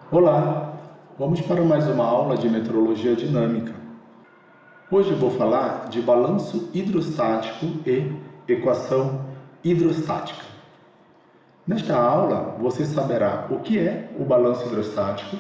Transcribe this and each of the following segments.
Olá, vamos para mais uma aula de meteorologia dinâmica. Hoje eu vou falar de balanço hidrostático e equação hidrostática. Nesta aula você saberá o que é o balanço hidrostático,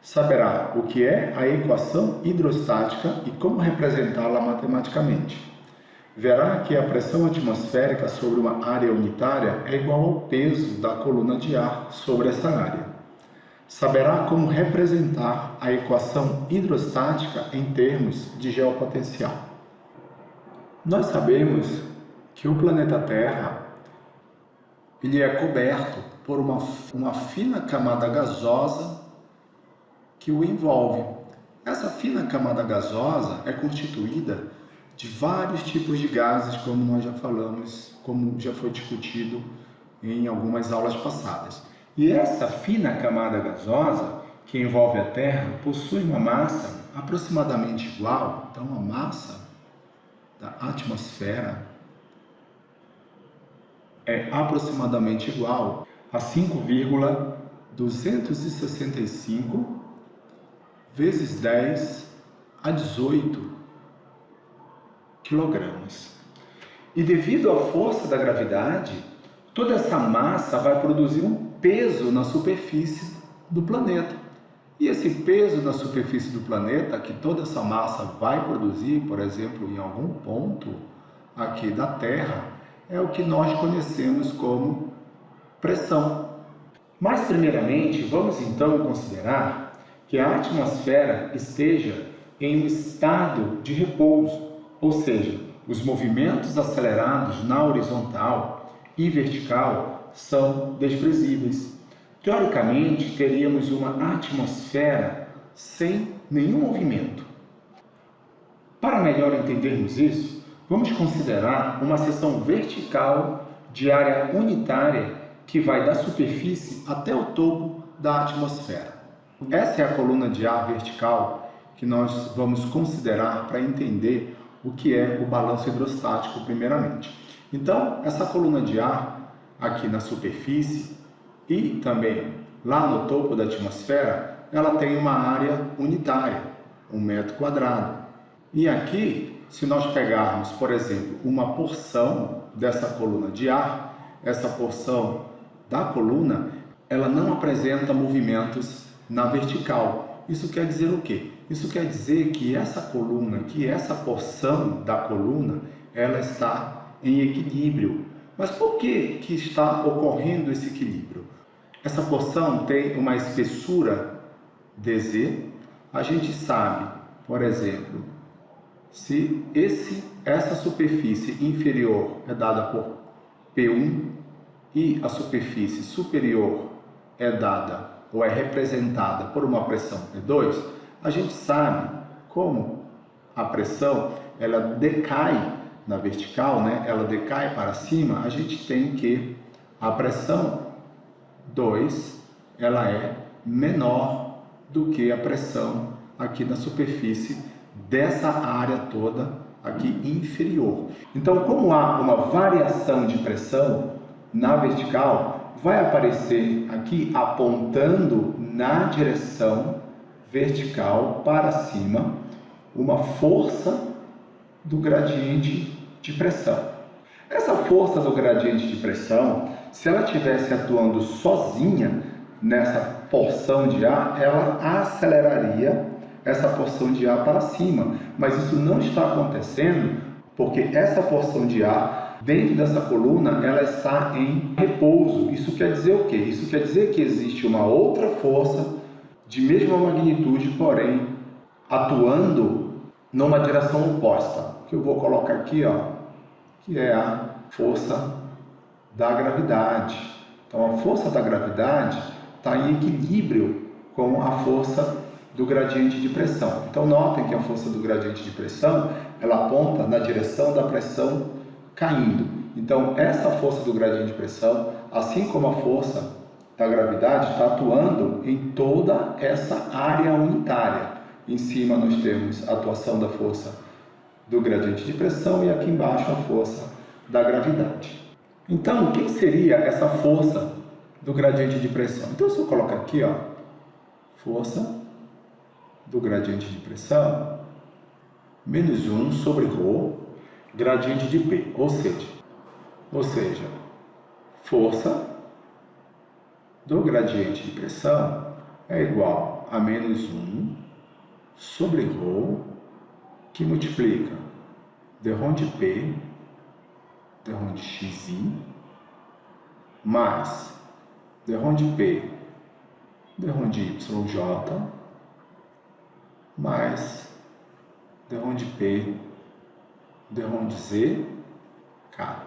saberá o que é a equação hidrostática e como representá-la matematicamente. Verá que a pressão atmosférica sobre uma área unitária é igual ao peso da coluna de ar sobre essa área. Saberá como representar a equação hidrostática em termos de geopotencial. Nós sabemos que o planeta Terra ele é coberto por uma fina camada gasosa que o envolve. Essa fina camada gasosa é constituída de vários tipos de gases, como nós já falamos, como já foi discutido em algumas aulas passadas. E essa fina camada gasosa que envolve a Terra possui uma massa aproximadamente igual, então a massa da atmosfera é aproximadamente igual a 5,265 vezes 10 a 18 quilogramas. E devido à força da gravidade, toda essa massa vai produzir um peso na superfície do planeta. E esse peso na superfície do planeta, que toda essa massa vai produzir, por exemplo, em algum ponto aqui da Terra, é o que nós conhecemos como pressão. Mas, primeiramente, vamos então considerar que a atmosfera esteja em um estado de repouso, ou seja, os movimentos acelerados na horizontal e vertical são desprezíveis. Teoricamente, teríamos uma atmosfera sem nenhum movimento. Para melhor entendermos isso, vamos considerar uma seção vertical de área unitária que vai da superfície até o topo da atmosfera. Essa é a coluna de ar vertical que nós vamos considerar para entender o que é o balanço hidrostático primeiramente. Então, essa coluna de ar aqui na superfície e também lá no topo da atmosfera, ela tem uma área unitária, 1 metro quadrado. E aqui, se nós pegarmos, por exemplo, uma porção dessa coluna de ar, essa porção da coluna, ela não apresenta movimentos na vertical. Isso quer dizer o quê? Isso quer dizer que essa coluna, que essa porção da coluna, ela está em equilíbrio. Mas por que está ocorrendo esse equilíbrio? Essa porção tem uma espessura dz. A gente sabe, por exemplo, se essa superfície inferior é dada por P1 e a superfície superior é dada ou é representada por uma pressão P2, a gente sabe como a pressão ela decai na vertical, né? Ela decai para cima, a gente tem que a pressão 2 ela é menor do que a pressão aqui na superfície dessa área toda aqui inferior. Então, como há uma variação de pressão na vertical, vai aparecer aqui apontando na direção vertical para cima uma força do gradiente de pressão. Essa força do gradiente de pressão, se ela estivesse atuando sozinha nessa porção de ar, ela aceleraria essa porção de ar para cima, mas isso não está acontecendo porque essa porção de ar dentro dessa coluna ela está em repouso. Isso quer dizer o quê? Isso quer dizer que existe uma outra força de mesma magnitude, porém atuando numa direção oposta, que eu vou colocar aqui, ó, que é a força da gravidade. Então a força da gravidade está em equilíbrio com a força do gradiente de pressão. Então notem que a força do gradiente de pressão ela aponta na direção da pressão caindo. Então essa força do gradiente de pressão, assim como a força da gravidade, está atuando em toda essa área unitária. Em cima nós temos a atuação da força do gradiente de pressão e aqui embaixo a força da gravidade. Então, o que seria essa força do gradiente de pressão? Então, se eu colocar aqui, ó, força do gradiente de pressão menos 1 sobre ρ, gradiente de P, ou seja, força do gradiente de pressão é igual a menos 1 sobre ρ, que multiplica dρ de P, dρ de xi, mais dρ de P, dρ de yj, mais dρ de P, dρ de z, K.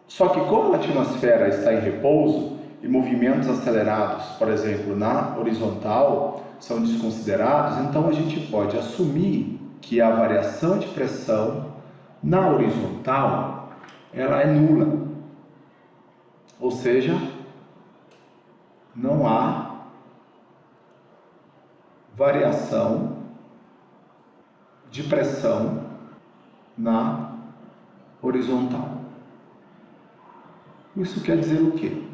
Só que como a atmosfera está em repouso e movimentos acelerados, por exemplo, na horizontal, são desconsiderados, então a gente pode assumir que a variação de pressão na horizontal ela é nula. Ou seja, não há variação de pressão na horizontal. Isso quer dizer o quê?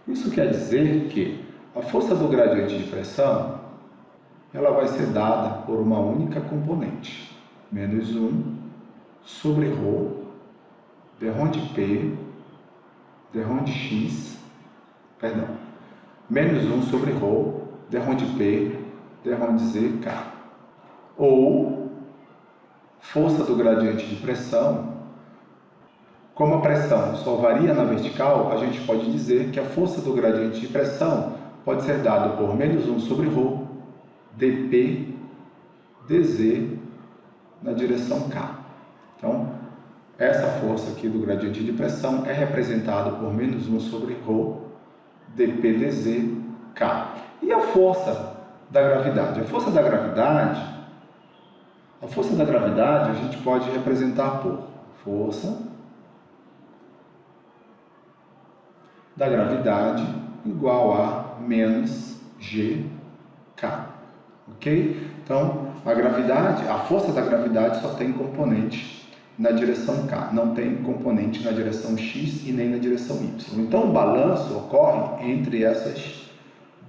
Isso quer dizer que a força do gradiente de pressão ela vai ser dada por uma única componente, menos 1 sobre ρ, dρ de P, dρ de x, menos 1 sobre ρ, dρ de P, dρ de z, K. Ou força do gradiente de pressão. Como a pressão só varia na vertical, a gente pode dizer que a força do gradiente de pressão pode ser dada por menos 1 sobre ρ, dP, dz na direção K. Então, essa força aqui do gradiente de pressão é representada por menos 1 sobre ρ, dP, dz, K. E a força da gravidade? A força da gravidade a gente pode representar por força da gravidade igual a menos GK, ok? Então, a força da gravidade só tem componente na direção K, não tem componente na direção X e nem na direção Y. Então, o balanço ocorre entre essas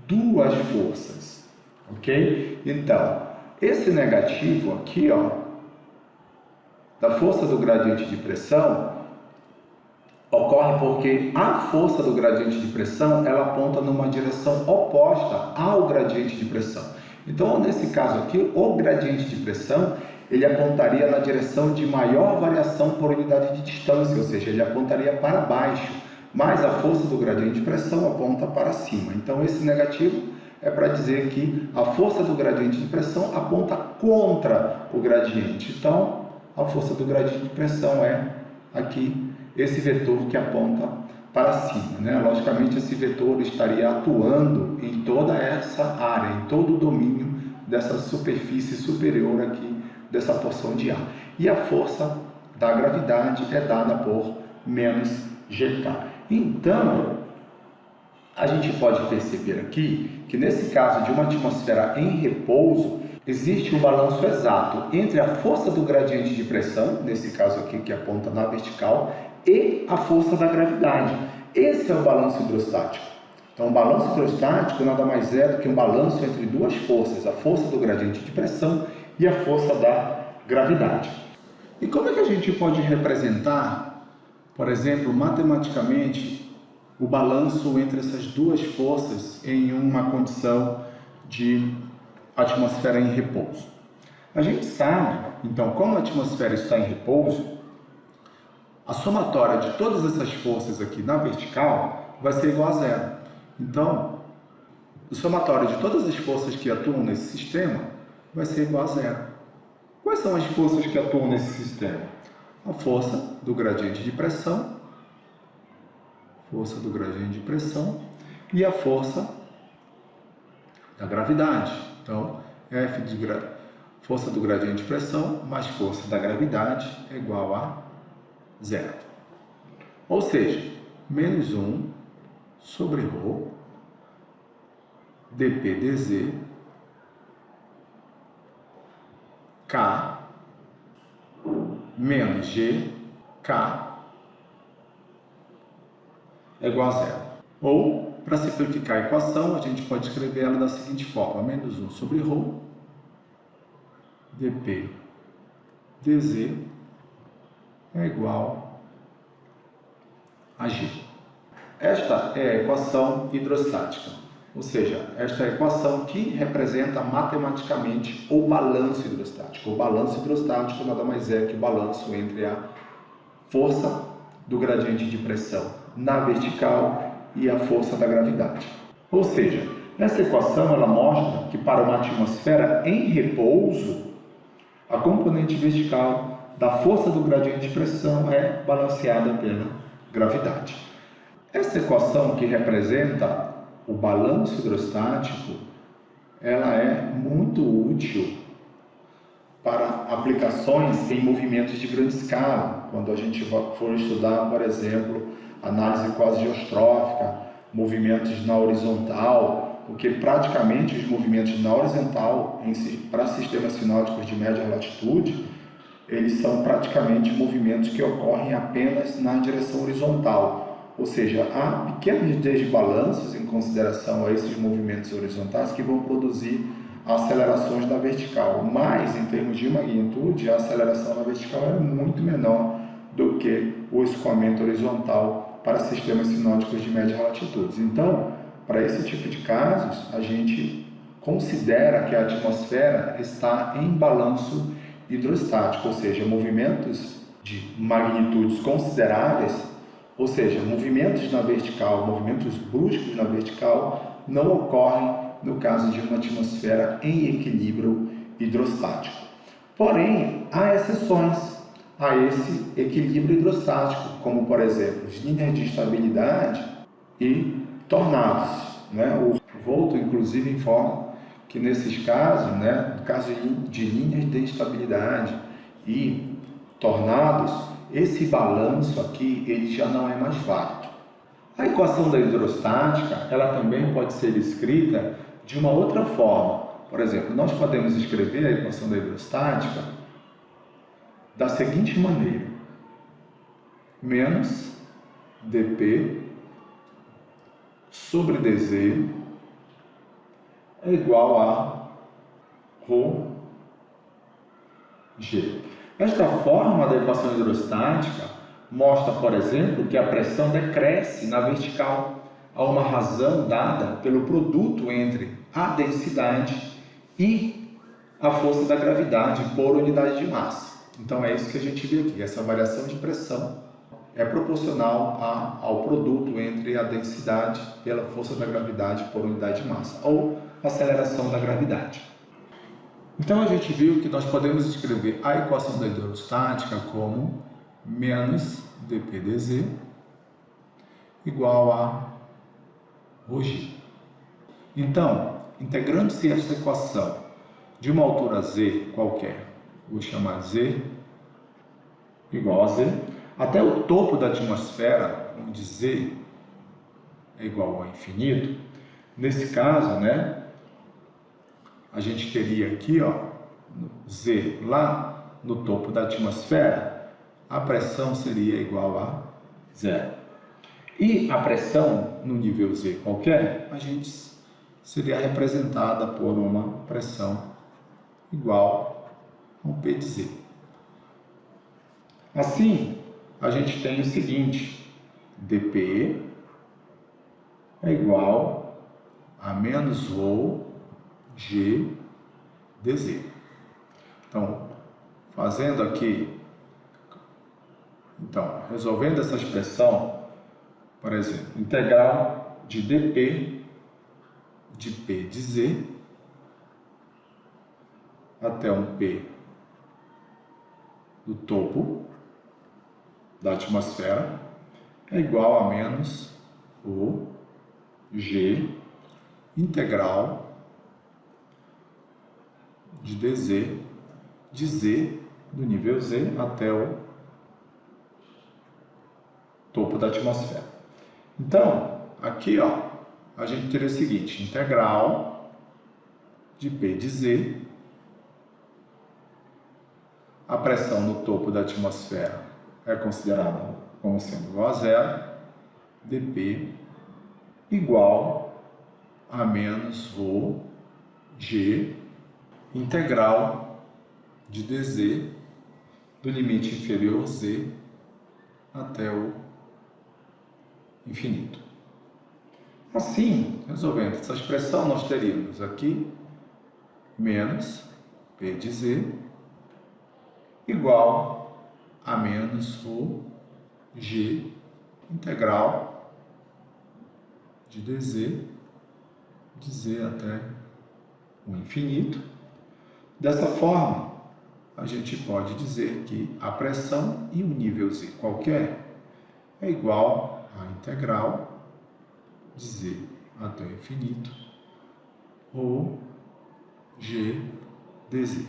duas forças, ok? Então, esse negativo aqui, ó, da força do gradiente de pressão, ocorre porque a força do gradiente de pressão ela aponta numa direção oposta ao gradiente de pressão. Então, nesse caso aqui, o gradiente de pressão ele apontaria na direção de maior variação por unidade de distância, ou seja, ele apontaria para baixo, mas a força do gradiente de pressão aponta para cima. Então, esse negativo é para dizer que a força do gradiente de pressão aponta contra o gradiente. Então, a força do gradiente de pressão é aqui esse vetor que aponta para cima, né? Logicamente, esse vetor estaria atuando em toda essa área, em todo o domínio dessa superfície superior aqui, dessa porção de ar. E a força da gravidade é dada por menos GK. Então, a gente pode perceber aqui que nesse caso de uma atmosfera em repouso, existe um balanço exato entre a força do gradiente de pressão, nesse caso aqui que aponta na vertical, e a força da gravidade. Esse é o balanço hidrostático. Então, o balanço hidrostático nada mais é do que um balanço entre duas forças, a força do gradiente de pressão e a força da gravidade. E como é que a gente pode representar, por exemplo, matematicamente, o balanço entre essas duas forças em uma condição de atmosfera em repouso? A gente sabe, então, como a atmosfera está em repouso, a somatória de todas essas forças aqui na vertical vai ser igual a zero. Então, o somatório de todas as forças que atuam nesse sistema vai ser igual a zero. Quais são as forças que atuam nesse sistema? A força do gradiente de pressão, e a força da gravidade. Então, F de força do gradiente de pressão mais força da gravidade é igual a zero. Ou seja, menos 1 sobre ρ, dP dz, K, menos G, K, é igual a zero. Ou para simplificar a equação, a gente pode escrever ela da seguinte forma: menos 1 sobre ρ dp dz é igual a g. Esta é a equação hidrostática, ou seja, esta é a equação que representa matematicamente o balanço hidrostático. O balanço hidrostático nada mais é que o balanço entre a força do gradiente de pressão na vertical e a força da gravidade. Ou seja, essa equação ela mostra que para uma atmosfera em repouso, a componente vertical da força do gradiente de pressão é balanceada pela gravidade. Essa equação que representa o balanço hidrostático, ela é muito útil para aplicações em movimentos de grande escala, quando a gente for estudar, por exemplo, análise quasi-geostrófica, movimentos na horizontal, porque praticamente os movimentos na horizontal para sistemas sinóticos de média latitude, eles são praticamente movimentos que ocorrem apenas na direção horizontal, ou seja, há pequenos desbalanços em consideração a esses movimentos horizontais que vão produzir acelerações da vertical, mas em termos de magnitude, a aceleração na vertical é muito menor do que o escoamento horizontal para sistemas sinóticos de média latitude. Então, para esse tipo de casos, a gente considera que a atmosfera está em balanço hidrostático, ou seja, movimentos de magnitudes consideráveis, ou seja, movimentos na vertical, movimentos bruscos na vertical, não ocorrem no caso de uma atmosfera em equilíbrio hidrostático. Porém, há exceções a esse equilíbrio hidrostático, como, por exemplo, linhas de instabilidade e tornados. O Volto, inclusive, informa que nesses casos, no caso de linhas de instabilidade e tornados, esse balanço aqui ele já não é mais válido. A equação da hidrostática, ela também pode ser escrita de uma outra forma. Por exemplo, nós podemos escrever a equação da hidrostática da seguinte maneira: menos dp sobre dz é igual a ρg. Esta forma da equação hidrostática mostra, por exemplo, que a pressão decresce na vertical a uma razão dada pelo produto entre a densidade e a força da gravidade por unidade de massa. Então é isso que a gente vê aqui, essa variação de pressão é proporcional ao produto entre a densidade pela força da gravidade por unidade de massa, ou aceleração da gravidade. Então a gente viu que nós podemos escrever a equação da hidrostática como menos dp dz igual a ρg. Então, integrando-se esta equação de uma altura z qualquer, vou chamar z igual a z, até o topo da atmosfera, onde z é igual ao infinito, nesse caso, a gente teria aqui, z lá no topo da atmosfera, a pressão seria igual a zero. E a pressão no nível z qualquer, a gente seria representada por uma pressão igual ao P de z. Assim, a gente tem o seguinte: dp é igual a menos ρ g dz. Então, fazendo aqui, resolvendo essa expressão, por exemplo, integral de dp de P de z até um P do topo da atmosfera é igual a menos o g integral de dz de z do nível z até o topo da atmosfera. Então, aqui a gente teria o seguinte: integral de P de z, a pressão no topo da atmosfera é considerada como sendo igual a zero, dp igual a menos ρ G integral de dz do limite inferior z até o infinito. Assim, resolvendo essa expressão, nós teríamos aqui menos p de z igual a menos ρ G integral de dz de z até o infinito. Dessa forma, a gente pode dizer que a pressão em um nível z qualquer é igual à integral de z até o infinito, ρ G dz.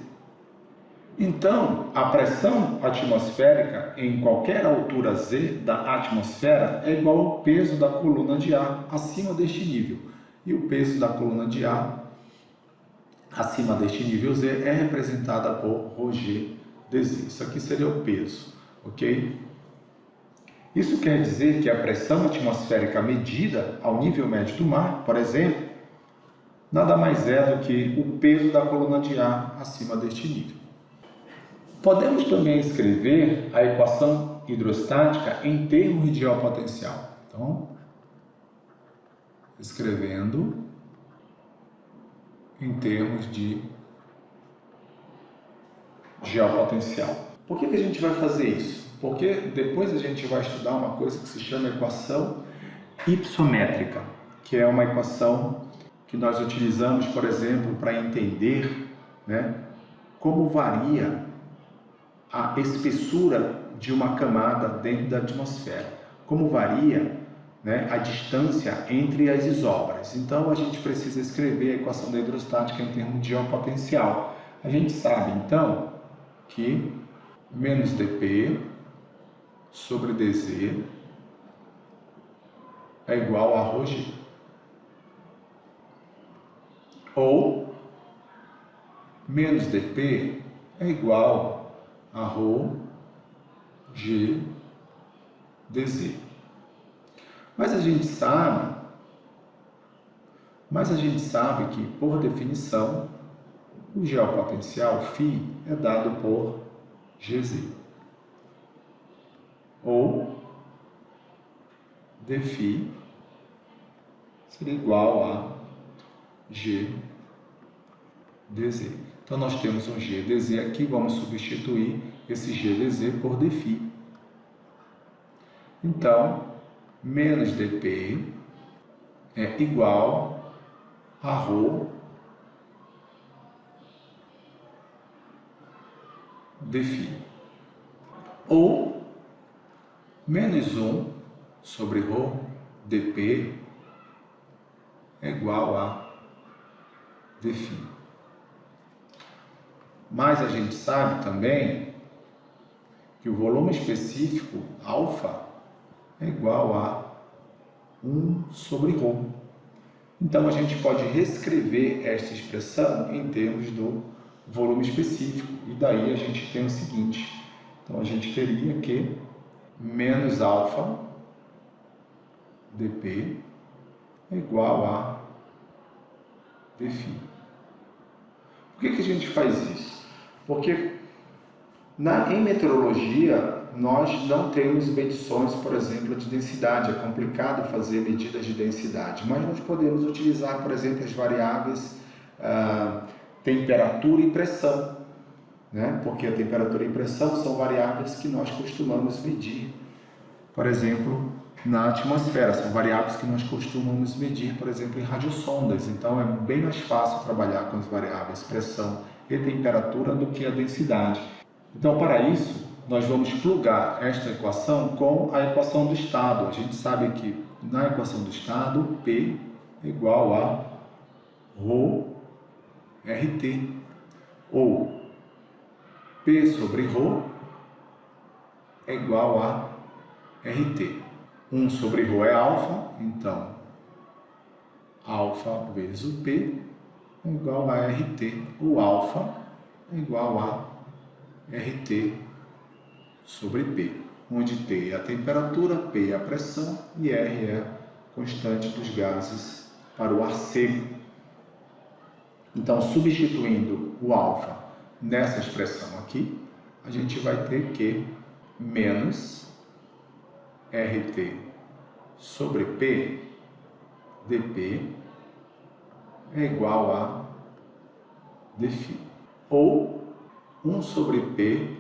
Então, a pressão atmosférica em qualquer altura z da atmosfera é igual ao peso da coluna de ar acima deste nível. E o peso da coluna de ar acima deste nível z é representada por ρg dz. Isso aqui seria o peso, ok? Isso quer dizer que a pressão atmosférica medida ao nível médio do mar, por exemplo, nada mais é do que o peso da coluna de ar acima deste nível. Podemos também escrever a equação hidrostática em termos de geopotencial. Então, escrevendo em termos de geopotencial. Por que a gente vai fazer isso? Porque depois a gente vai estudar uma coisa que se chama equação hypsométrica, que é uma equação que nós utilizamos, por exemplo, para entender, como varia a espessura de uma camada dentro da atmosfera, como varia a distância entre as isóbaras. Então, a gente precisa escrever a equação da hidrostática em termos de geopotencial. A gente sabe, então, que menos dp sobre dz é igual a ρg. Ou menos dp é igual a ρ G dz. Mas a gente sabe que, por definição, o geopotencial φ é dado por Gz. Ou dφ seria igual a G dz. Então, nós temos um G dz aqui, vamos substituir esse G dz por dφ. Então, menos dp é igual a ρ dφ. Ou menos 1 sobre ρ dp é igual a dφ. Mas a gente sabe também que o volume específico alfa é igual a 1 sobre ρ. Então, a gente pode reescrever esta expressão em termos do volume específico. E daí a gente tem o seguinte. Então, a gente teria que menos alfa dp é igual a dφ. Por que a gente faz isso? Porque em meteorologia nós não temos medições, por exemplo, de densidade. É complicado fazer medidas de densidade, mas nós podemos utilizar, por exemplo, as variáveis temperatura e pressão, porque a temperatura e pressão são variáveis que nós costumamos medir, por exemplo, na atmosfera. São variáveis que nós costumamos medir, por exemplo, em radiosondas. Então, é bem mais fácil trabalhar com as variáveis pressão e temperatura do que a densidade. Então, para isso, nós vamos plugar esta equação com a equação do estado. A gente sabe que na equação do estado, P é igual a ρRT, ou P sobre ρ é igual a RT. 1 sobre ρ é alfa, então alfa vezes o P é igual a RT, ou alfa é igual a RT sobre P, onde T é a temperatura, P é a pressão e R é constante dos gases para o ar seco. Então, substituindo o alfa nessa expressão aqui, a gente vai ter que menos RT sobre P dP é igual a dφ. Ou 1 sobre P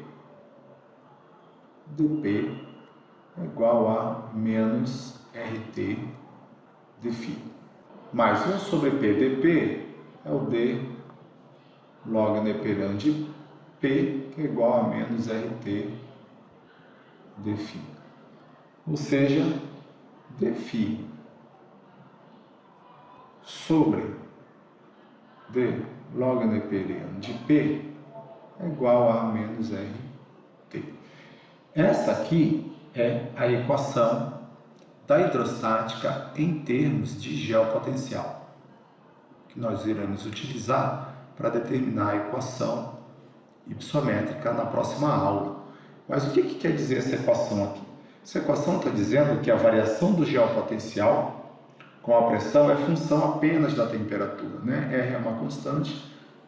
dP é igual a menos RT dφ. Mais 1 sobre P dP é o d log neperiano de P, que é igual a menos RT dφ. Ou seja, dφ sobre d log neperiano de P é igual a menos RT. Essa aqui é a equação da hidrostática em termos de geopotencial, que nós iremos utilizar para determinar a equação ipsométrica na próxima aula. Mas o que quer dizer essa equação aqui? Essa equação está dizendo que a variação do geopotencial com a pressão é função apenas da temperatura, né? R é uma constante,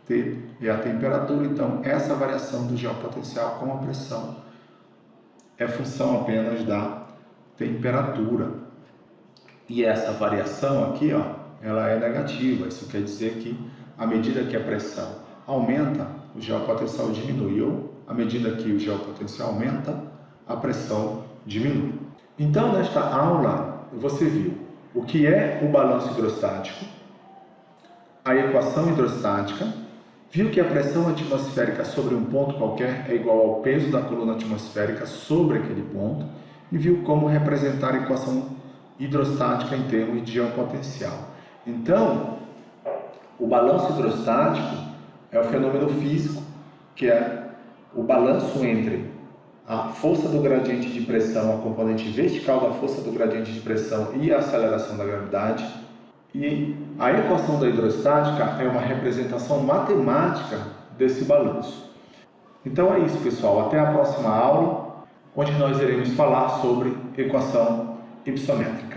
T é a temperatura, então essa variação do geopotencial com a pressão é função apenas da temperatura. E essa variação aqui, ó, ela é negativa. Isso quer dizer que à medida que a pressão aumenta, o geopotencial diminui, ou à medida que o geopotencial aumenta, a pressão diminui. Então, nesta aula, você viu o que é o balanço hidrostático, a equação hidrostática, viu que a pressão atmosférica sobre um ponto qualquer é igual ao peso da coluna atmosférica sobre aquele ponto, e viu como representar a equação hidrostática em termos de geopotencial. Então, o balanço hidrostático é o fenômeno físico, que é o balanço entre a força do gradiente de pressão, a componente vertical da força do gradiente de pressão e a aceleração da gravidade. E a equação da hidrostática é uma representação matemática desse balanço. Então é isso, pessoal. Até a próxima aula, onde nós iremos falar sobre equação ipsométrica.